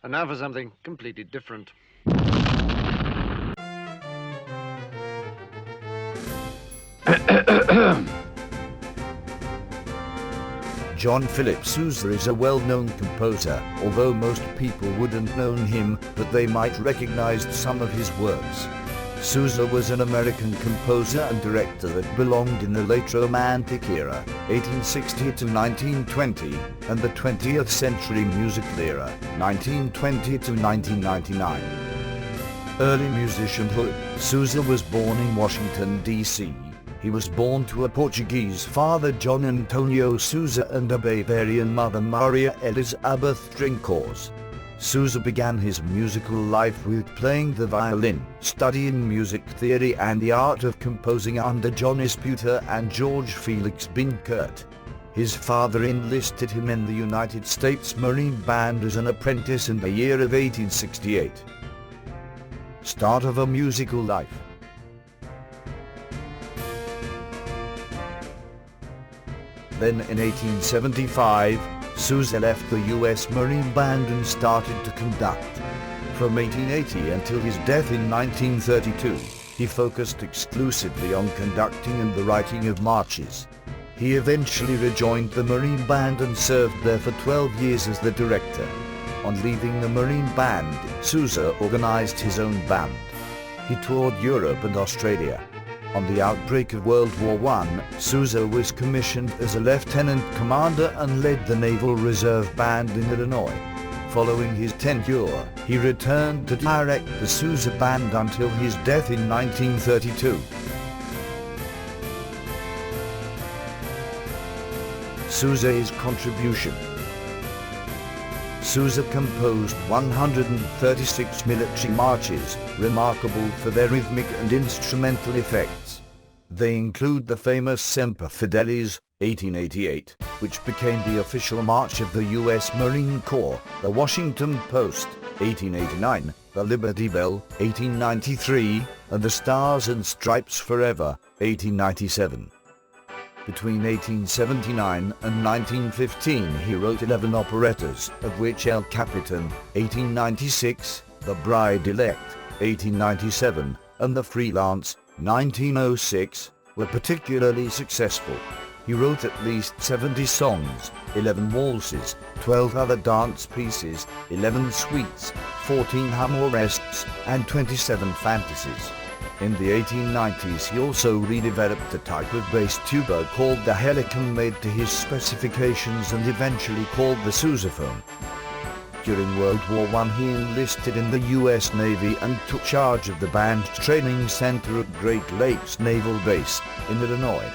And now for something completely different. John Philip Sousa is a well-known composer, although most people wouldn't know him, but they might recognize some of his works. Sousa was an American composer and director that belonged in the late Romantic era, 1860 to 1920, and the 20th century musical era, 1920 to 1999. Early musicianhood. Sousa was born in Washington, D.C. He was born to a Portuguese father, John Antonio Sousa, and a Bavarian mother, Maria Elizabeth Drinkors. Sousa began his musical life with playing the violin, studying music theory and the art of composing under John Scheer-Peters and George Felix Binkert. His father enlisted him in the United States Marine Band as an apprentice in the year of 1868. Start of a musical life. Then in 1875, Sousa left the U.S. Marine Band and started to conduct. From 1880 until his death in 1932, he focused exclusively on conducting and the writing of marches. He eventually rejoined the Marine Band and served there for 12 years as the director. On leaving the Marine Band, Sousa organized his own band. He toured Europe and Australia. On the outbreak of World War I, Sousa was commissioned as a lieutenant commander and led the Naval Reserve Band in Illinois. Following his tenure, he returned to direct the Sousa Band until his death in 1932. Sousa's contribution. Sousa composed 136 military marches, remarkable for their rhythmic and instrumental effects. They include the famous Semper Fidelis, 1888, which became the official march of the U.S. Marine Corps, the Washington Post, 1889, the Liberty Bell, 1893, and the Stars and Stripes Forever, 1897. Between 1879 and 1915 he wrote 11 operettas, of which El Capitan, 1896, The Bride-Elect, 1897, and The Freelance, 1906, were particularly successful. He wrote at least 70 songs, 11 waltzes, 12 other dance pieces, 11 suites, 14 humoresques, and 27 fantasies. In the 1890s he also redeveloped a type of bass tuba called the helicon, made to his specifications and eventually called the sousaphone. During World War I he enlisted in the U.S. Navy and took charge of the band's training center at Great Lakes Naval Base in Illinois.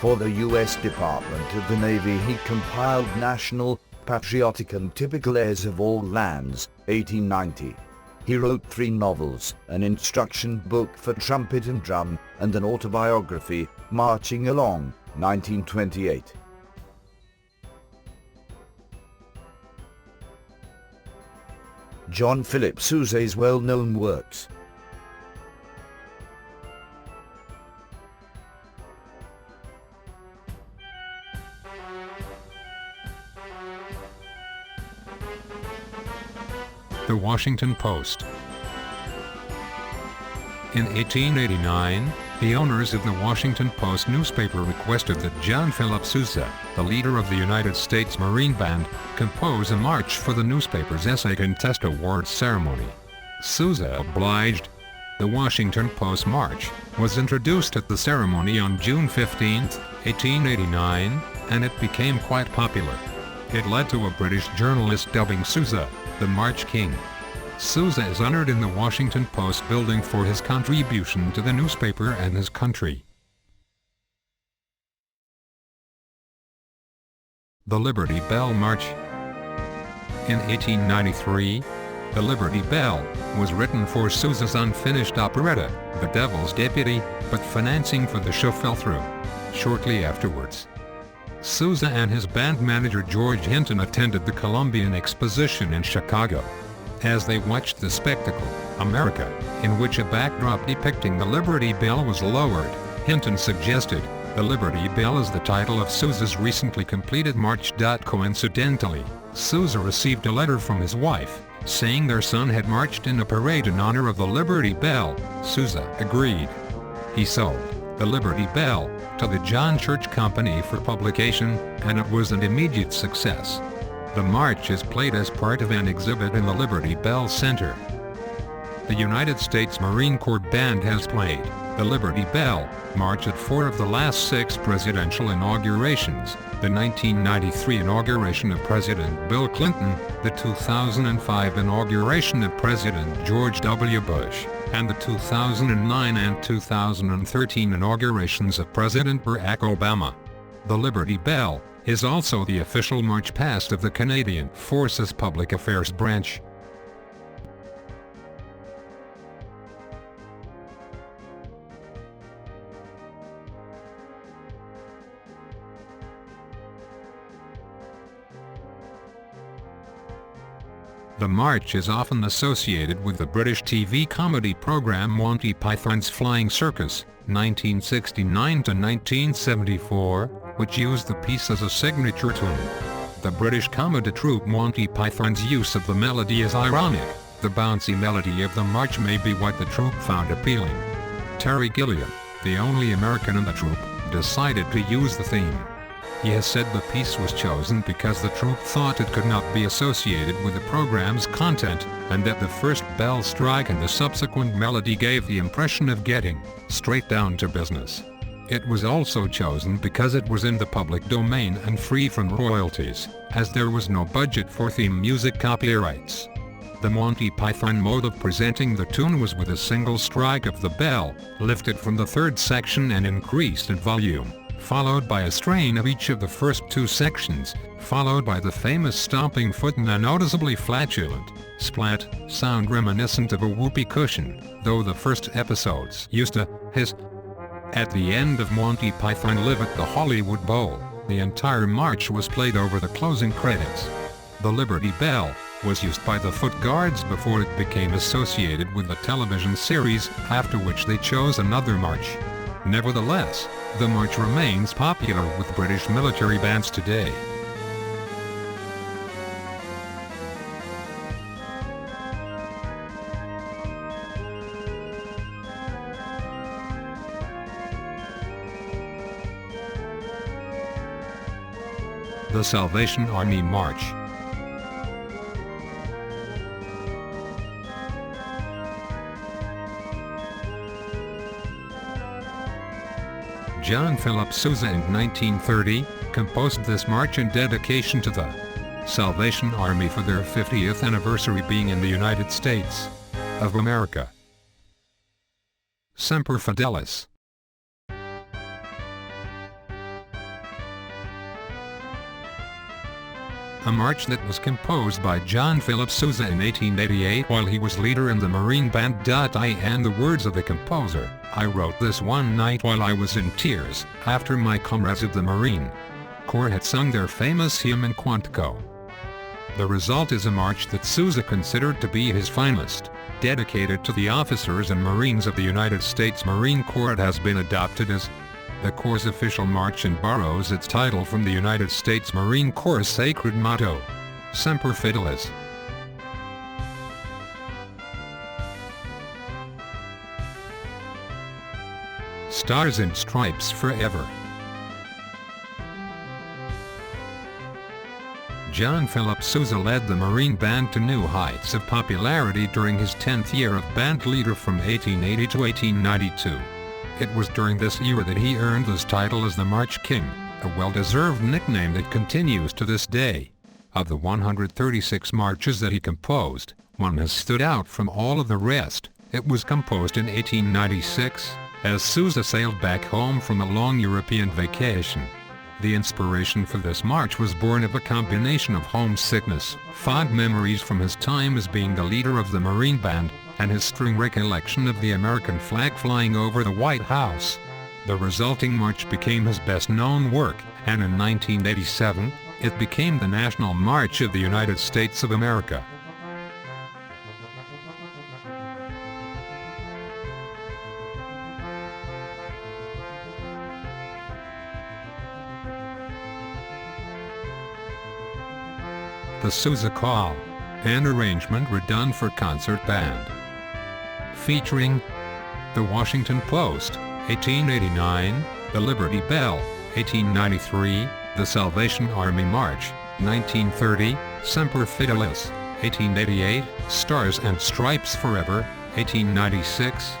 For the U.S. Department of the Navy he compiled national, patriotic and typical airs of all lands, 1890. He wrote 3 novels, an instruction book for trumpet and drum, and an autobiography, Marching Along, 1928. John Philip Sousa's well-known works. The Washington Post. In 1889, the owners of the Washington Post newspaper requested that John Philip Sousa, the leader of the United States Marine Band, compose a march for the newspaper's Essay Contest Awards ceremony. Sousa obliged. The Washington Post March was introduced at the ceremony on June 15, 1889, and it became quite popular. It led to a British journalist dubbing Sousa the March King. Sousa is honored in the Washington Post building for his contribution to the newspaper and his country. The Liberty Bell March. In 1893, The Liberty Bell was written for Sousa's unfinished operetta, The Devil's Deputy, but financing for the show fell through. Shortly afterwards, Sousa and his band manager George Hinton attended the Columbian Exposition in Chicago. As they watched the spectacle, America, in which a backdrop depicting the Liberty Bell was lowered, Hinton suggested, "The Liberty Bell is the title of Sousa's recently completed march." Coincidentally, Sousa received a letter from his wife, saying their son had marched in a parade in honor of the Liberty Bell. Sousa agreed. He sold the Liberty Bell to the John Church Company for publication, and it was an immediate success. The march is played as part of an exhibit in the Liberty Bell Center. The United States Marine Corps Band has played the Liberty Bell March at 4 of the last 6 presidential inaugurations: the 1993 inauguration of President Bill Clinton, the 2005 inauguration of President George W. Bush, and the 2009 and 2013 inaugurations of President Barack Obama. The Liberty Bell is also the official march past of the Canadian Forces Public Affairs Branch. The march is often associated with the British TV comedy program Monty Python's Flying Circus, 1969 to 1974, which used the piece as a signature tune. The British comedy troupe Monty Python's use of the melody is ironic. The bouncy melody of the march may be what the troupe found appealing. Terry Gilliam, the only American in the troupe, decided to use the theme. He has said the piece was chosen because the troupe thought it could not be associated with the program's content, and that the first bell strike and the subsequent melody gave the impression of getting straight down to business. It was also chosen because it was in the public domain and free from royalties, as there was no budget for theme music copyrights. The Monty Python mode of presenting the tune was with a single strike of the bell, lifted from the third section and increased in volume, followed by a strain of each of the first 2 sections, followed by the famous stomping foot and a noticeably flatulent, splat, sound reminiscent of a whoopee cushion, though the first episodes used to hiss. At the end of Monty Python Live at the Hollywood Bowl, the entire march was played over the closing credits. The Liberty Bell was used by the Foot Guards before it became associated with the television series, after which they chose another march. Nevertheless, the march remains popular with British military bands today. The Salvation Army March. John Philip Sousa in 1930 composed this march in dedication to the Salvation Army for their 50th anniversary being in the United States of America. Semper Fidelis. A march that was composed by John Philip Sousa in 1888 while he was leader in the Marine Band. And the words of the composer: "I wrote this one night while I was in tears, after my comrades of the Marine Corps had sung their famous hymn in Quantico." The result is a march that Sousa considered to be his finest, dedicated to the officers and Marines of the United States Marine Corps. It has been adopted as the Corps' official march and borrows its title from the United States Marine Corps' sacred motto, Semper Fidelis. Stars and Stripes Forever. John Philip Sousa led the Marine Band to new heights of popularity during his 10th year of band leader from 1880 to 1892. It was during this year that he earned his title as the March King, a well-deserved nickname that continues to this day. Of the 136 marches that he composed, one has stood out from all of the rest. It was composed in 1896, as Sousa sailed back home from a long European vacation. The inspiration for this march was born of a combination of homesickness, fond memories from his time as being the leader of the Marine Band, and his string recollection of the American flag flying over the White House. The resulting march became his best-known work, and in 1987, it became the National March of the United States of America. The Sousa Call, an arrangement redone for concert band. Featuring The Washington Post, 1889, The Liberty Bell, 1893, The Salvation Army March, 1930, Semper Fidelis, 1888, Stars and Stripes Forever, 1896,